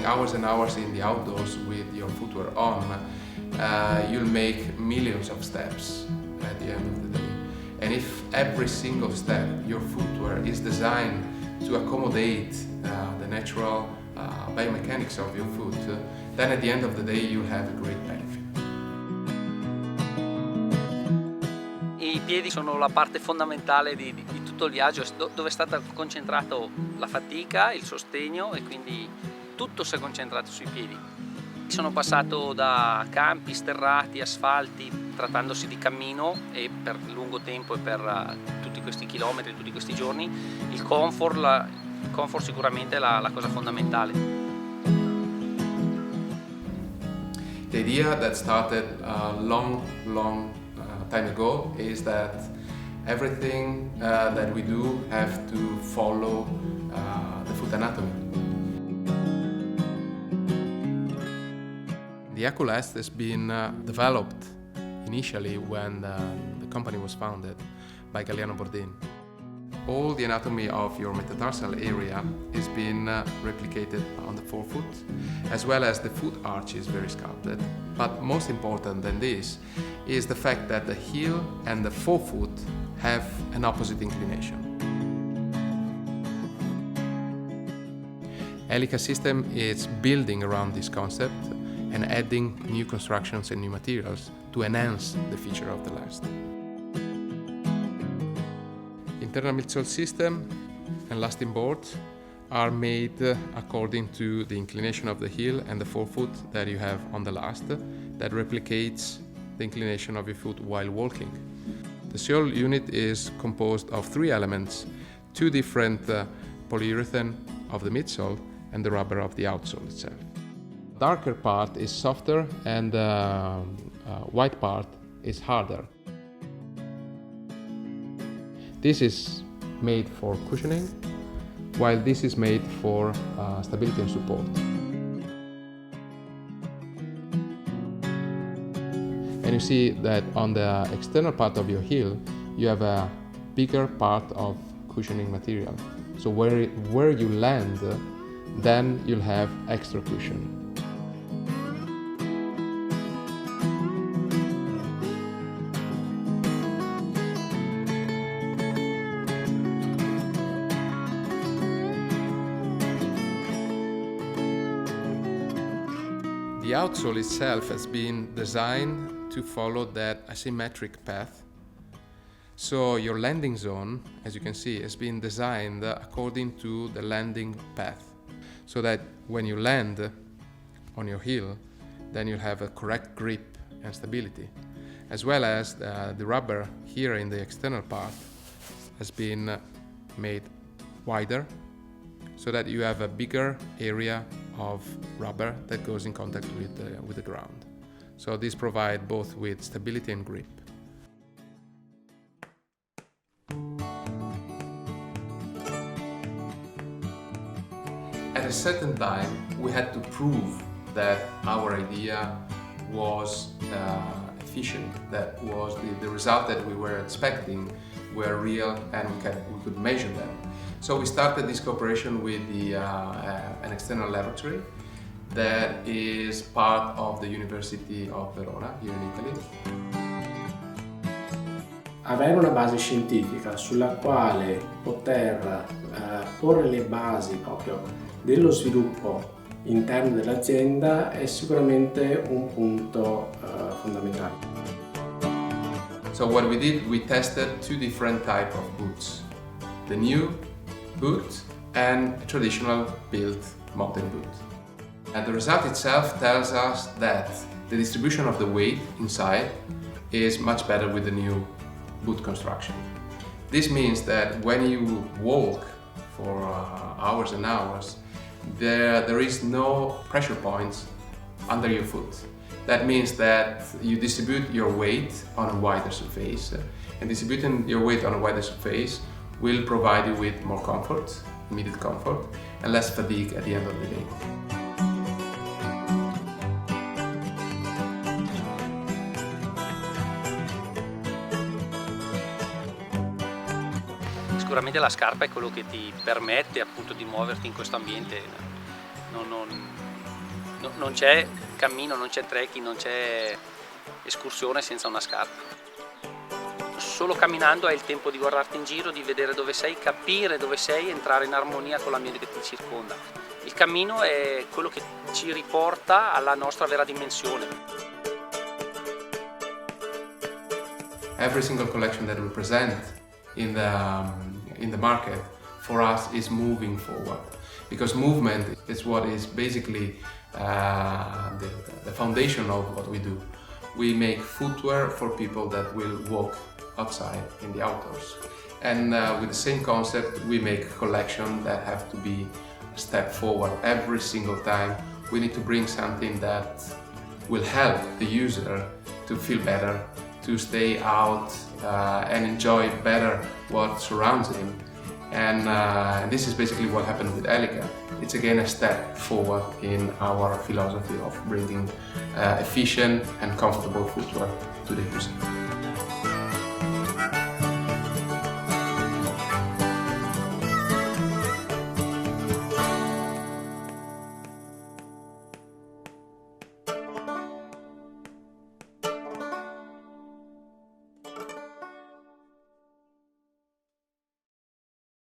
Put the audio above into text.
hours and hours in the outdoors with your footwear on, you'll make millions of steps at the end of the day. And if every single step, your footwear is designed to accommodate the natural biomechanics of your foot, then at the end of the day you'll have a great benefit. I piedi sono la parte fondamentale di tutto il viaggio, dove è stata concentrata la fatica, il sostegno, e quindi tutto si è concentrato sui piedi. Sono passato da campi sterrati, asfalti, trattandosi di cammino, e per lungo tempo e per tutti questi chilometri, tutti questi giorni, il comfort sicuramente è la cosa fondamentale. The idea that started a long time ago is that everything that we do have to follow the foot anatomy. The Ecolast has been developed initially when the company was founded by Galliano Bordin. All the anatomy of your metatarsal area is being replicated on the forefoot, as well as the foot arch is very sculpted. But most important than this is the fact that the heel and the forefoot have an opposite inclination. Elica system is building around this concept and adding new constructions and new materials to enhance the feature of the last. Internal midsole system and lasting boards are made according to the inclination of the heel and the forefoot that you have on the last, that replicates the inclination of your foot while walking. The sole unit is composed of 3 elements, 2 different polyurethane of the midsole and the rubber of the outsole itself. The darker part is softer and the white part is harder. This is made for cushioning, while this is made for stability and support. And you see that on the external part of your heel, you have a bigger part of cushioning material. So where you land, then you'll have extra cushion. The outsole itself has been designed to follow that asymmetric path. So your landing zone, as you can see, has been designed according to the landing path, so that when you land on your heel, then you'll have a correct grip and stability, as well as the rubber here in the external part has been made wider, so that you have a bigger area of rubber that goes in contact with the ground. So this provides both with stability and grip. At a certain time, we had to prove that our idea was efficient, that was the result that we were expecting were real and we could measure them. So we started this cooperation with an external laboratory that is part of the University of Verona, here in Italy. Avere una base scientifica sulla quale poter porre le basi proprio dello sviluppo interno dell'azienda è sicuramente un punto fondamentale. So what we did, we tested 2 different types of boots. The new boot and a traditional built mountain boot. And the result itself tells us that the distribution of the weight inside is much better with the new boot construction. This means that when you walk for hours and hours, there is no pressure points under your foot. That means that you distribute your weight on a wider surface, and distributing your weight on a wider surface will provide you with more comfort, immediate comfort, and less fatigue at the end of the day. Sicuramente la scarpa è quello che ti permette appunto di muoverti in questo ambiente. non c'è cammino, non c'è trekking, non c'è escursione senza una scarpa. Solo camminando hai il tempo di guardarti in giro, di vedere dove sei, capire dove sei, entrare in armonia con l'ambiente che ti circonda. Il cammino è quello che ci riporta alla nostra vera dimensione. Every single collection that we present in the market for us is moving forward, because movement is what is basically the foundation of what we do. We make footwear for people that will walk outside in the outdoors, and with the same concept we make collections that have to be a step forward every single time. We need to bring something that will help the user to feel better, to stay out and enjoy better what surrounds him. And this is basically what happened with Elica. It's again a step forward in our philosophy of bringing efficient and comfortable footwear to the user.